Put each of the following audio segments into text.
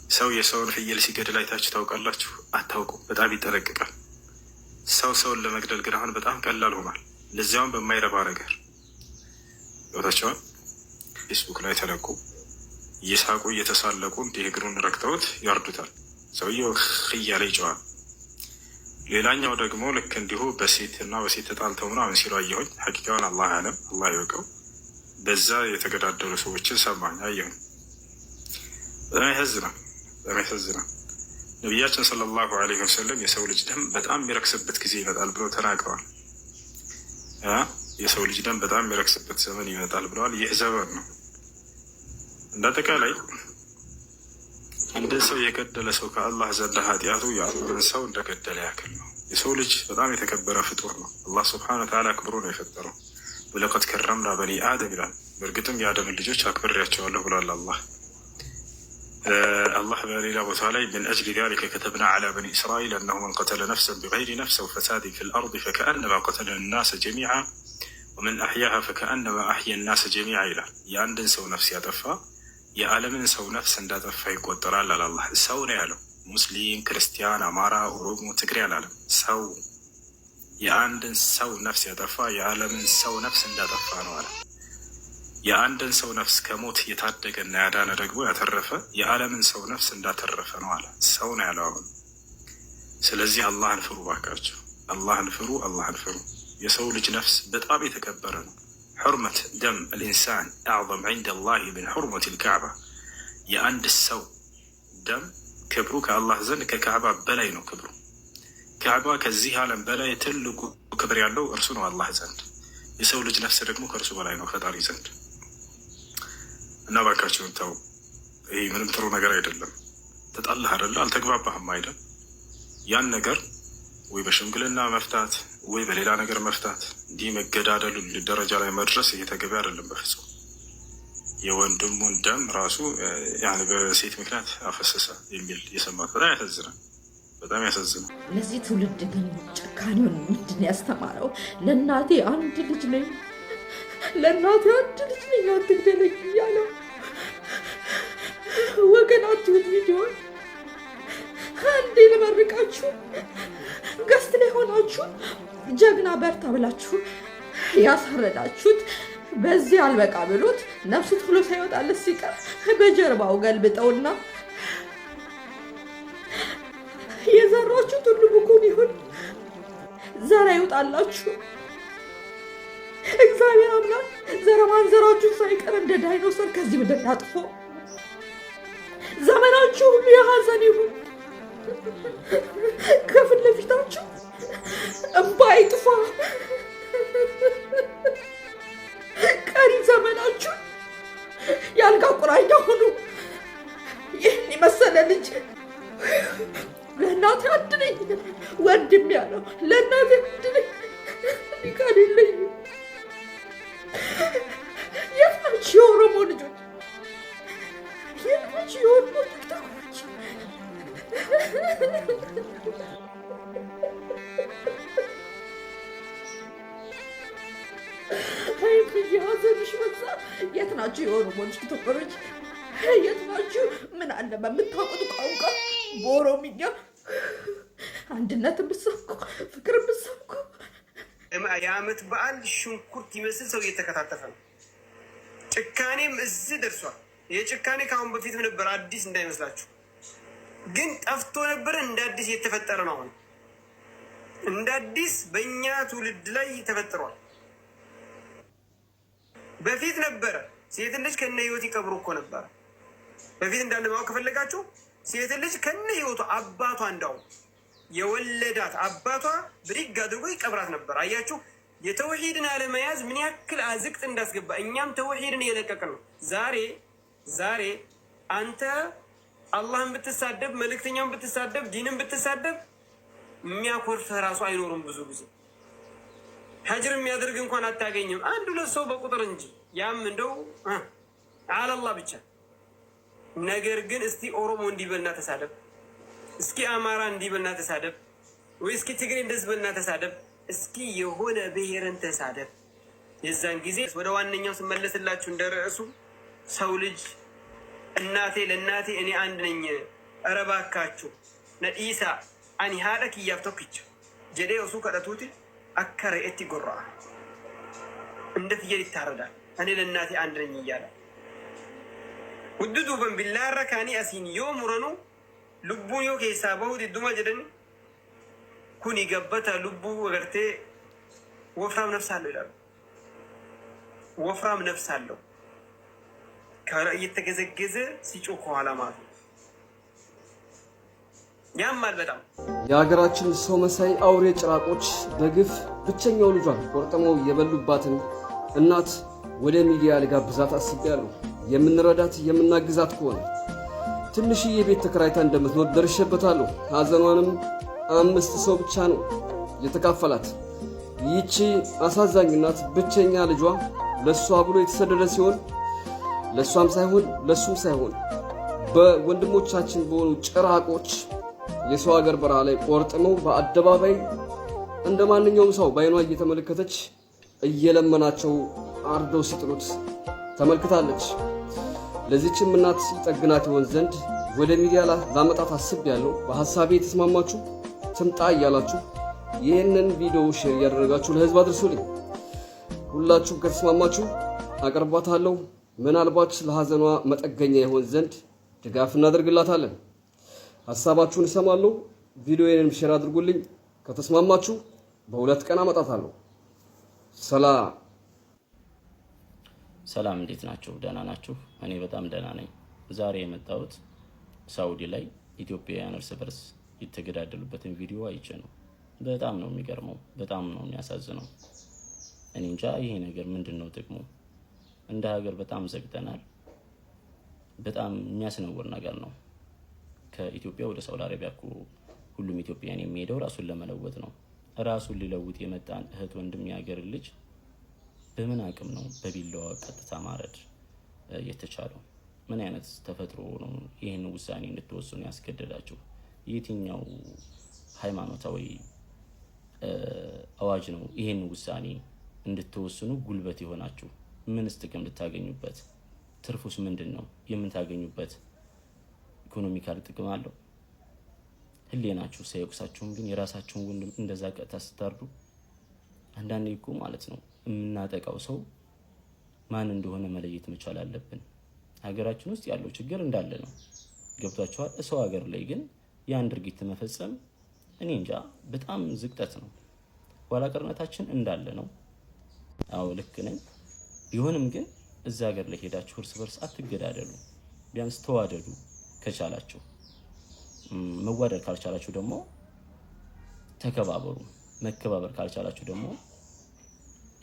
ሰው የሰውን ፍየል ሲገድል አይታችሁ ታውቃላችሁ? አታውቁም። በጣም ይጠነቅቃል። ሰውን ለመግደል ግን አሁን በጣም ቀላል ሆኗል። ለዚያውም በማይረባ ነገር ቦታቸውን ፌስቡክ ላይ ተለቁ እየሳቁ እየተሳለቁ እንዲህ እግሩን ረግጠውት ያርዱታል። ሰውየው እያለ ይጨዋል። ሌላኛው ደግሞ ልክ እንዲሁ በሴት ተጣልተው ምናምን ሲሉ አየሁኝ። ሐቂቃውን አላህ አለም፣ አላህ ይወቀው። በዛ የተገዳደሉ ሰዎችን ሰማኝ አየሁኝ። በጣም ያሳዝናል። ነቢያችን ሰለላሁ ዐለይሂ ወሰለም የሰው ልጅ ደም በጣም የሚረክስበት ጊዜ ይመጣል ብለው ተናግረዋል። የሰው ልጅ ደም በጣም የሚረክስበት ዘመን ይመጣል ብለዋል። ይህ ዘመን ነው። እንዳጠቃላይ አንድን ሰው የገደለ ሰው ከአላህ ዘንድ ኃጢአቱ የአንድን ሰው እንደገደለ ያክል ነው። የሰው ልጅ በጣም የተከበረ ፍጡር ነው። አላህ ስብሐነሁ ወተዓላ አክብሮ ነው የፈጠረው። ወለቀድ ከረምና በኒ አደም ይላል። በእርግጥም የአደምን ልጆች አክብሬያቸዋለሁ ብሏል አላህ በሌላ ቦታ ላይ ምን አጅሊ ዛሊከ ከተብና ዐላ በኒ እስራኢል አነሁ መን ቀተለ ነፍሰን ቢገይሪ ነፍስ አው ፈሳድን ፊል አርድ ፈከአነማ ቀተለ ናሰ ጀሚዓ ወመን አሕያሃ ፈከአነማ አሕያ ናሰ ጀሚዓ ይላል። የአንድን ሰው ነፍስ ያጠፋ የዓለምን ሰው ነፍስ እንዳጠፋ ይቆጠራል አለ አላህ። ሰው ነው ያለው። ሙስሊም፣ ክርስቲያን፣ አማራ፣ ኦሮሞ፣ ትግሬ አላለም። ሰው የአንድን ሰው ነፍስ ያጠፋ የዓለምን ሰው ነፍስ እንዳጠፋ ነው አለ። የአንድን ሰው ነፍስ ከሞት የታደገና ያዳነ ደግሞ ያተረፈ የዓለምን ሰው ነፍስ እንዳተረፈ ነው አለ። ሰው ነው ያለው አሁን። ስለዚህ አላህን ፍሩ ባካቸው። አላህን ፍሩ። የሰው ልጅ ነፍስ በጣም የተከበረ ነው። ሑርመት ደም አልኢንሳን አዕዘም ዐንደ አላህ ምን ሑርመት ልካዕባ። የአንድ ሰው ደም ክብሩ ከአላህ ዘንድ ከካዕባ በላይ ነው ክብሩ። ካዕባ ከዚህ ዓለም በላይ ትልቁ ክብር ያለው እርሱ ነው አላህ ዘንድ። የሰው ልጅ ነፍስ ደግሞ ከእርሱ በላይ ነው ፈጣሪ ዘንድ። እና ባካቸውን ተው። ይህ ምንም ጥሩ ነገር አይደለም። ተጣላህ አይደለ? አልተግባባህም አይደል? ያን ነገር ወይ በሽምግልና መፍታት ወይ በሌላ ነገር መፍታት። እንዲህ መገዳደሉ ደረጃ ላይ መድረስ ይሄ ተገቢ አይደለም በፍጹም። የወንድሙን ደም ራሱ ያኔ በሴት ምክንያት አፈሰሰ የሚል የሰማት በጣም ያሳዝናል። ለዚህ ትውልድ ግን ጭካኔውን ምንድን ያስተማረው? ለእናቴ አንድ ልጅ ነኝ አትግደለኝ እያለው ወገናችሁት ቪዲዮን አንዴ ልመርቃችሁ ገስት ላይ ሆናችሁ ጀግና በርታ ብላችሁ ያሳረዳችሁት በዚህ አልበቃ ብሎት ነፍሱ ቶሎ ሳይወጣለት ሲቀር በጀርባው ገልብጠውና የዘራችሁት ሁሉ ብኩን ይሁን ዘራ ይውጣላችሁ። እግዚአብሔር አምላክ ዘረ ማንዘራችሁ ሳይቀር እንደ ዳይኖሰር ከዚህ ምድር ያጥፎ። ዘመናችሁ ሁሉ የሐዘን ይሁን። ከፊት ለፊታችሁ እንባ ይጥፋ። ቀሪ ዘመናችሁ የአልጋ ቁራኛ ሁኑ። ይህን የመሰለ ልጅ ለእናቴ አድነኝ ወንድም ያለው ለእናቴ አድነኝ ሊቃን የለኝም። የት ናችሁ የኦሮሞ ልጆች? የት ናችሁ የኦሮሞ ቲክቶኮች? ሀዘንሽ በዛ። የት ናችሁ የኦሮሞ ቲክቶከሮች? የት ናችሁ? ምን አለ በምታውቁት ቋንቋ በኦሮምኛ አንድነትን ብትሰብኩ ፍቅርን ብትሰብኩ። የዓመት በዓል ሽንኩርት ይመስል ሰው እየተከታተፈ ነው። ጭካኔም እዚህ ደርሷል። የጭካኔ ከአሁን በፊትም ነበር፣ አዲስ እንዳይመስላችሁ። ግን ጠፍቶ ነበረ፣ እንደ አዲስ እየተፈጠረ ነው። አሁን እንደ አዲስ በእኛ ትውልድ ላይ ተፈጥሯል። በፊት ነበረ ሴት ልጅ ከነ ህይወት ይቀብሩ እኮ ነበረ። በፊት እንዳለ ማወቅ ከፈለጋችሁ ሴት ልጅ ከነ ህይወቱ አባቷ እንዳው የወለዳት አባቷ ብድግ አድርጎ ይቀብራት ነበር። አያችሁ የተውሂድን አለመያዝ ምን ያክል አዝቅጥ እንዳስገባ። እኛም ተውሂድን እየለቀቅን ነው። ዛሬ አንተ አላህን ብትሳደብ፣ መልእክተኛውን ብትሳደብ፣ ዲንን ብትሳደብ የሚያኮርፍ ራሱ አይኖርም። ብዙ ጊዜ ሀጅር የሚያደርግ እንኳን አታገኝም። አንድ ሁለት ሰው በቁጥር እንጂ ያም እንደው አላህ ብቻ። ነገር ግን እስቲ ኦሮሞ እንዲበልና ተሳደብ፣ እስኪ አማራ እንዲበልና ተሳደብ፣ ወይ እስኪ ትግሬ እንደዝበልና ተሳደብ፣ እስኪ የሆነ ብሔርን ተሳደብ። የዛን ጊዜ ወደ ዋነኛው ስመለስላችሁ እንደርዕሱ ሰው ልጅ እናቴ ለእናቴ እኔ አንድ ነኝ እባካችሁ ነዲሳ አኒ ሃዳ ኪያፍ ቶክች ጀዴ እሱ ከደቱት አከረ እቲ ጎራ እንደ ፍየል ይታረዳል። እኔ ለእናቴ አንድ ነኝ እያለ ውድዱ በንቢላረ ካኒ አሲን ዮሙረኑ ልቡ ዮ ኬሳ በሁድ ዱማ ጀደን ኩኒ ገበተ ልቡ ወገርቴ ወፍራም ነፍስ አለው ይላሉ። ወፍራም ነፍስ አለው እየተገዘገዘ ሲጮህ ከኋላ ማለት ነው። ያማል በጣም። የሀገራችን ሰው መሳይ አውሬ ጭራቆች በግፍ ብቸኛው ልጇን ቆርጥመው የበሉባትን እናት ወደ ሚዲያ ልጋብዛት አስቤያለሁ። የምንረዳት የምናግዛት ከሆነ ትንሽዬ ቤት ተከራይታ እንደምትኖር ደርሼበታለሁ። ሀዘኗንም 5 ሰው ብቻ ነው የተካፈላት። ይቺ አሳዛኝ እናት ብቸኛ ልጇ ለሷ ብሎ የተሰደደ ሲሆን ለሷም ሳይሆን ለሱም ሳይሆን በወንድሞቻችን በሆኑ ጭራቆች የሰው ሀገር በረሃ ላይ ቆርጥመው በአደባባይ እንደ ማንኛውም ሰው ባይኗ እየተመለከተች እየለመናቸው አርደው ሲጥሉት ተመልክታለች። ለዚህችም እናት ይጠግናት ይሆን ዘንድ ወደ ሚዲያ ላመጣት አስቤያለሁ። በሐሳቤ የተስማማችሁ ትምጣ እያላችሁ ይህንን ቪዲዮ ሼር እያደረጋችሁ ለህዝብ አድርሱልኝ። ሁላችሁም ከተስማማችሁ አቀርባታለሁ። ምናልባት ለሐዘኗ መጠገኛ ይሆን ዘንድ ድጋፍ እናደርግላታለን። ሐሳባችሁን እሰማለሁ። ቪዲዮዬንም ሼር አድርጉልኝ። ከተስማማችሁ በ2 ቀን አመጣታለሁ። ሰላም፣ እንዴት ናችሁ? ደህና ናችሁ? እኔ በጣም ደህና ነኝ። ዛሬ የመጣሁት ሳውዲ ላይ ኢትዮጵያውያን እርስ በርስ የተገዳደሉበትን ቪዲዮ አይቼ ነው። በጣም ነው የሚገርመው፣ በጣም ነው የሚያሳዝነው። እኔ እንጃ ይሄ ነገር ምንድነው ጥቅሙ? እንደ ሀገር በጣም ዘግተናል። በጣም የሚያስነውር ነገር ነው። ከኢትዮጵያ ወደ ሳውዲ አረቢያ እኮ ሁሉም ኢትዮጵያውያን የሚሄደው ራሱን ለመለወጥ ነው። ራሱን ሊለውጥ የመጣን እህት ወንድም የሀገር ልጅ በምን አቅም ነው በቢላዋ ቀጥታ ማረድ የተቻለው? ምን አይነት ተፈጥሮ ነው ይህን ውሳኔ እንድትወስኑ ያስገደዳችሁ? የትኛው ሃይማኖታዊ አዋጅ ነው ይህን ውሳኔ እንድትወስኑ ጉልበት የሆናችሁ? ምንስ ጥቅም ልታገኙበት? ትርፉስ ምንድን ነው? የምታገኙበት ኢኮኖሚካል ጥቅም አለው? ህሊናችሁ ሳይወቅሳችሁም ግን የራሳችሁን ወንድም እንደዛ ቀጥታ ስታርዱ፣ አንዳንዴ እኮ ማለት ነው የምናጠቃው ሰው ማን እንደሆነ መለየት መቻል አለብን። ሀገራችን ውስጥ ያለው ችግር እንዳለ ነው። ገብቷችኋል? ሰው ሀገር ላይ ግን ያን ድርጊት መፈጸም እኔ እንጃ በጣም ዝቅጠት ነው። ኋላ ቀርነታችን እንዳለ ነው። አዎ ልክ ነኝ። ቢሆንም ግን እዛ ሀገር ላይ ሄዳችሁ እርስ በርስ አትገዳደሉ። ቢያንስ ተዋደዱ ከቻላችሁ። መዋደድ ካልቻላችሁ ደግሞ ተከባበሩ። መከባበር ካልቻላችሁ ደግሞ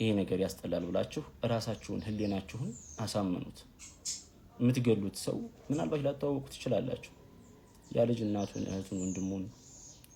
ይሄ ነገር ያስጠላል ብላችሁ ራሳችሁን ህሊናችሁን አሳምኑት። የምትገሉት ሰው ምናልባት ላታወቁ ትችላላችሁ። ያ ልጅ እናቱን፣ እህቱን፣ ወንድሙን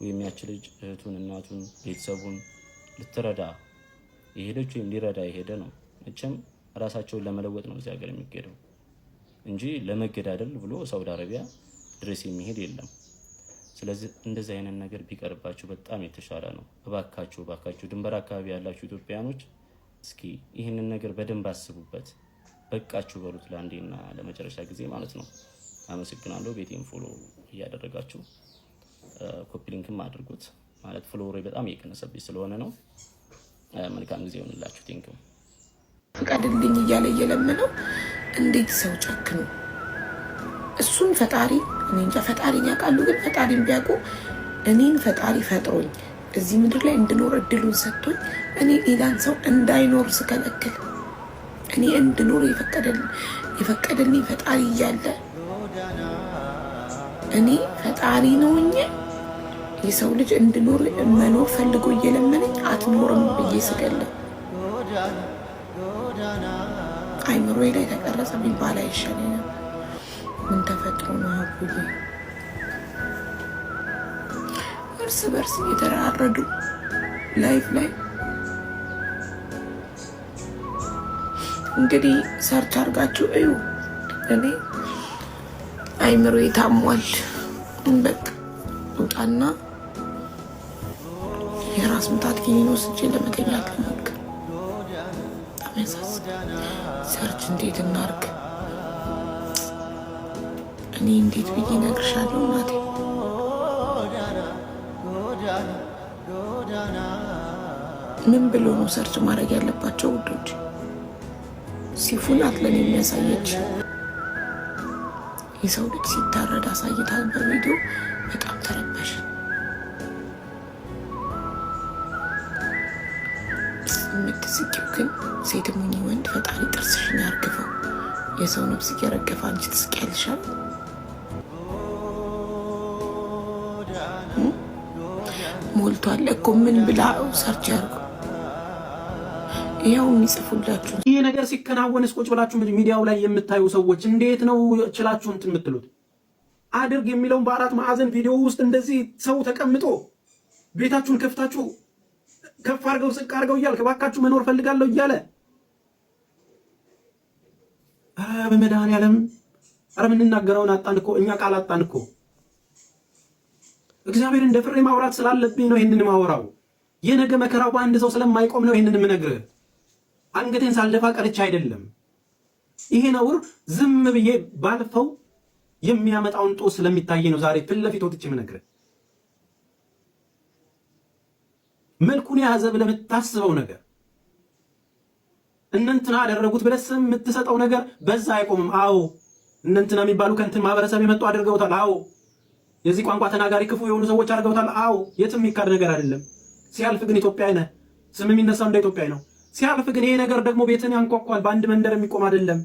ወይም ያች ልጅ እህቱን፣ እናቱን፣ ቤተሰቡን ልትረዳ የሄደች ወይም ሊረዳ የሄደ ነው። መቼም ራሳቸውን ለመለወጥ ነው እዚህ ሀገር የሚገደው እንጂ ለመገዳደል ብሎ ሳውዲ አረቢያ ድረስ የሚሄድ የለም። ስለዚህ እንደዚህ አይነት ነገር ቢቀርባችሁ በጣም የተሻለ ነው። እባካችሁ ድንበር አካባቢ ያላችሁ ኢትዮጵያኖች እስኪ ይህንን ነገር በደንብ አስቡበት። በቃችሁ በሉት ለአንዴና ለመጨረሻ ጊዜ ማለት ነው። አመሰግናለሁ። ቤቴን ፎሎ እያደረጋችሁ ኮፒ ሊንክም አድርጉት። ማለት ፎሎወሬ በጣም እየቀነሰብኝ ስለሆነ ነው። መልካም ጊዜ ይሁንላችሁ። ቴንክዩ። ፈቃድልኝ እያለ እየለመነው እንዴት ሰው ጨክኑ። እሱን ፈጣሪ እኔ እንጃ ፈጣሪን ያውቃሉ። ግን ፈጣሪን ቢያውቁ እኔን ፈጣሪ ፈጥሮኝ እዚህ ምድር ላይ እንድኖር እድሉን ሰጥቶኝ እኔ ሌላን ሰው እንዳይኖር ስከለክል እኔ እንድኖር የፈቀደልኝ ፈጣሪ እያለ እኔ ፈጣሪ ነውኝ የሰው ልጅ እንድኖር መኖር ፈልጎ እየለመነኝ አትኖርም ብዬ ስገለ አይምሮዬ ላይ ተቀረጸ ቢባል አይሻለኝም? ምን ተፈጥሮ ነው አቡዬ? እርስ በርስ እየተራረዱ ላይፍ ላይ እንግዲህ ሰርች አድርጋችሁ እዩ። እኔ አይምሮዬ ታሟል። በቃ ውጣና የራስ ምታት ኪኒን ወስጄ ለመተኛት ልሞክር። በጣም ያሳዝናል። ሰርች እንዴት እናርግ? እኔ እንዴት ብዬ እነግርሻለሁ እናቴ? ምን ብሎ ነው ሰርች ማድረግ ያለባቸው ውዶች? ሲፉን አትለን የሚያሳየች የሰው ልጅ ሲታረድ አሳይታል በቪዲዮ። በጣም ተረበሽ። የምትስቂው ግን ሴትም ሆኚ ወንድ ፈጣሪ ጥርስሽን ያርግፈው። የሰው ነፍስ እየረገፈ አንቺ ትስቂያለሻል። ሞልቷል እኮ ምን ብላ ሰርች ያርጉ። ይኸው የሚጽፉላችሁ ይሄ ነገር ሲከናወንስ ቁጭ ብላችሁ ሚዲያው ላይ የምታዩ ሰዎች እንዴት ነው ችላችሁ እንትን የምትሉት? አድርግ የሚለውን በአራት ማዕዘን ቪዲዮ ውስጥ እንደዚህ ሰው ተቀምጦ ቤታችሁን ከፍታችሁ ከፍ አድርገው ዝቅ አድርገው እያለ እባካችሁ መኖር ፈልጋለሁ እያለ በመድኃኒዓለም ኧረ የምንናገረውን አጣን እኮ እኛ ቃል አጣን እኮ። እግዚአብሔር እንደ ፍሬ ማውራት ስላለብኝ ነው ይህንን ማወራው። የነገ መከራው በአንድ ሰው ስለማይቆም ነው ይህንን የምነግርህ። አንገቴን ሳልደፋ ቀርቻ አይደለም። ይሄ ነውር ዝም ብዬ ባልፈው የሚያመጣውን ጦስ ስለሚታይ ነው ዛሬ ፊት ለፊት ወጥቼ የምነግርህ። መልኩን የያዘ ብለህ የምታስበው ነገር እነንትና አደረጉት ብለህ ስም የምትሰጠው ነገር በዛ አይቆምም። አዎ እነንትና የሚባሉ ከእንትን ማህበረሰብ የመጡ አድርገውታል። አዎ የዚህ ቋንቋ ተናጋሪ ክፉ የሆኑ ሰዎች አድርገውታል። አዎ የትም የሚካድ ነገር አይደለም። ሲያልፍ ግን ኢትዮጵያዊ ነህ፣ ስም የሚነሳው እንደ ኢትዮጵያዊ ነው። ሲያልፍ ግን ይሄ ነገር ደግሞ ቤትን ያንኳኳል። በአንድ መንደር የሚቆም አይደለም።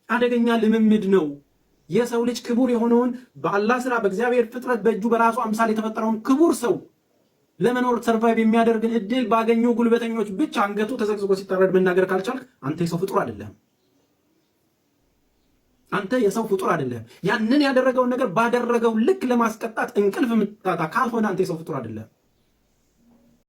አደገኛ ልምምድ ነው። የሰው ልጅ ክቡር የሆነውን በአላህ ስራ በእግዚአብሔር ፍጥረት በእጁ በራሱ አምሳል የተፈጠረውን ክቡር ሰው ለመኖር ሰርቫይቭ የሚያደርግን እድል ባገኙ ጉልበተኞች ብቻ አንገቱ ተዘግዝጎ ሲታረድ መናገር ካልቻልክ አንተ የሰው ፍጡር አይደለም። አንተ የሰው ፍጡር አይደለም። ያንን ያደረገውን ነገር ባደረገው ልክ ለማስቀጣት እንቅልፍ የምታጣ ካልሆነ አንተ የሰው ፍጡር አይደለም።